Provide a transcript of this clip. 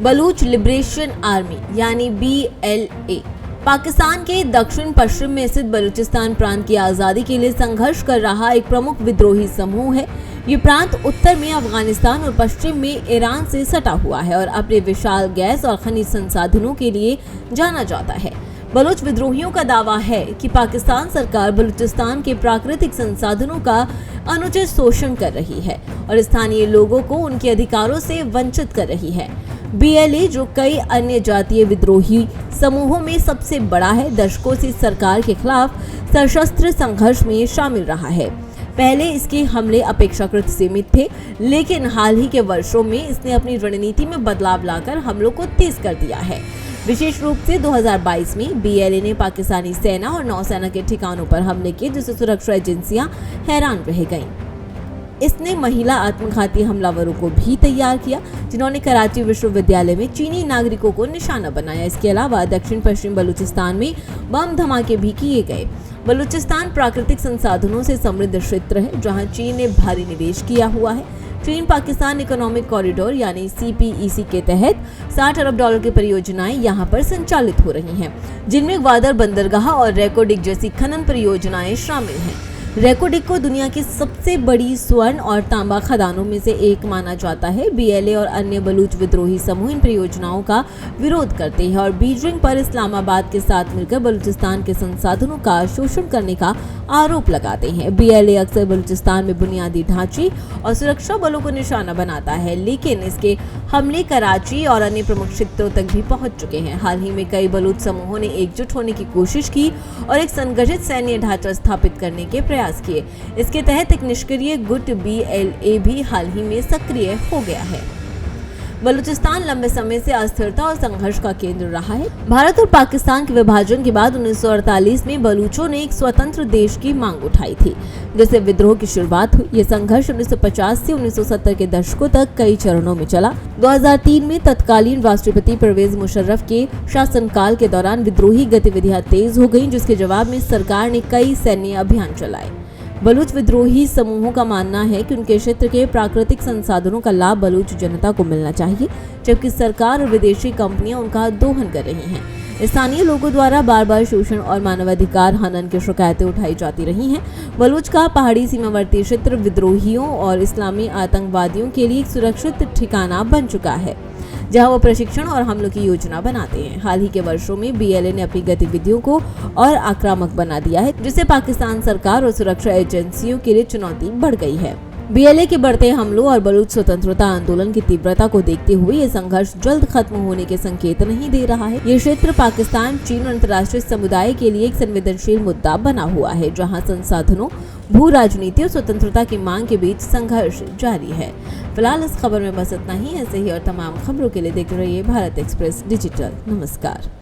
Baloch liberation army यानी BLA Pakistan के दक्षिण पश्चिम में स्थित बलूचिस्तान प्रांत की आज़ादी के लिए संघर्ष कर रहा एक प्रमुख विद्रोही समूह है। ये प्रांत उत्तर में अफगानिस्तान और पश्चिम में ईरान से सटा हुआ है और अपने विशाल गैस और खनिज संसाधनों के लिए जाना जाता है। बलूच विद्रोहियों का दावा है कि पाकिस्तान सरकार बलूचिस्तान के प्राकृतिक संसाधनों का अनुचित शोषण कर रही है और स्थानीय लोगों को उनके अधिकारों से वंचित कर रही है। BLA, जो कई अन्य जातीय विद्रोही समूहों में सबसे बड़ा है, दशकों से सरकार के खिलाफ सशस्त्र संघर्ष में शामिल रहा है। पहले इसके हमले अपेक्षाकृत सीमित थे, लेकिन हाल ही के वर्षों में इसने अपनी रणनीति में बदलाव लाकर हमलों को तेज कर दिया है। विशेष रूप से 2022 में BLA ने पाकिस्तानी सेना और नौसेना के ठिकानों पर हमले किए, जिससे सुरक्षा एजेंसियां हैरान रह गईं। इसने महिला आत्मघाती हमलावरों को भी तैयार किया, जिन्होंने कराची विश्वविद्यालय में चीनी नागरिकों को निशाना बनाया। इसके अलावा दक्षिण पश्चिम बलूचिस्तान में बम धमाके भी किए गए। बलूचिस्तान प्राकृतिक संसाधनों से समृद्ध क्षेत्र है, जहां चीन ने भारी निवेश किया हुआ है। चीन पाकिस्तान इकोनॉमिक कॉरिडोर यानी CPEC के तहत $60 अरब की परियोजनाएं यहां पर संचालित हो रही हैं, जिनमें ग्वादर बंदरगाह और रेको डिग जैसी खनन परियोजनाएं शामिल हैं। रेको डिग को दुनिया की सबसे बड़ी स्वर्ण और तांबा खदानों में से एक माना जाता है। BLA और अन्य बलूच विद्रोही समूह इन परियोजनाओं का विरोध करते हैं और बीजिंग पर इस्लामाबाद के साथ मिलकर बलूचिस्तान के संसाधनों का शोषण करने का आरोप लगाते हैं। BLA अक्सर बलूचिस्तान में बुनियादी ढांचे और सुरक्षा बलों को निशाना बनाता है, लेकिन इसके हमले कराची और अन्य प्रमुख क्षेत्रों तक भी पहुंच चुके हैं। हाल ही में कई बलूच समूहों ने एकजुट होने की कोशिश की और एक संगठित सैन्य ढांचा स्थापित करने के प्रयास किए। इसके तहत एक निष्क्रिय गुट BLA भी हाल ही में सक्रिय हो गया है। बलूचिस्तान लंबे समय से अस्थिरता और संघर्ष का केंद्र रहा है। भारत और पाकिस्तान के विभाजन के बाद 1948 में बलूचों ने एक स्वतंत्र देश की मांग उठाई थी, जिससे विद्रोह की शुरुआत हुई। ये संघर्ष 1950 से 1970 के दशकों तक कई चरणों में चला। 2003 में तत्कालीन राष्ट्रपति परवेज मुशर्रफ के शासनकाल के दौरान विद्रोही गतिविधियां तेज हो गईं, जिसके जवाब में सरकार ने कई सैन्य अभियान चलाए। बलूच विद्रोही समूहों का मानना है कि उनके क्षेत्र के प्राकृतिक संसाधनों का लाभ बलूच जनता को मिलना चाहिए, जबकि सरकार और विदेशी कंपनियां उनका दोहन कर रही हैं। स्थानीय लोगों द्वारा बार बार शोषण और मानवाधिकार हनन की शिकायतें उठाई जाती रही हैं। बलूच का पहाड़ी सीमावर्ती क्षेत्र विद्रोहियों और इस्लामी आतंकवादियों के लिए एक सुरक्षित ठिकाना बन चुका है, जहां वो प्रशिक्षण और हमलों की योजना बनाते हैं। हाल ही के वर्षों में BLA ने अपनी गतिविधियों को और आक्रामक बना दिया है, जिससे पाकिस्तान सरकार और सुरक्षा एजेंसियों के लिए चुनौती बढ़ गई है। BLA के बढ़ते हमलों और बलूच स्वतंत्रता आंदोलन की तीव्रता को देखते हुए ये संघर्ष जल्द खत्म होने के संकेत नहीं दे रहा है। ये क्षेत्र पाकिस्तान, चीन और अंतर्राष्ट्रीय समुदाय के लिए एक संवेदनशील मुद्दा बना हुआ है, जहां संसाधनों, भू राजनीति और स्वतंत्रता की मांग के बीच संघर्ष जारी है। फिलहाल इस खबर में बस इतना ही। ऐसे ही और तमाम खबरों के लिए देखते रहिए भारत एक्सप्रेस डिजिटल। नमस्कार।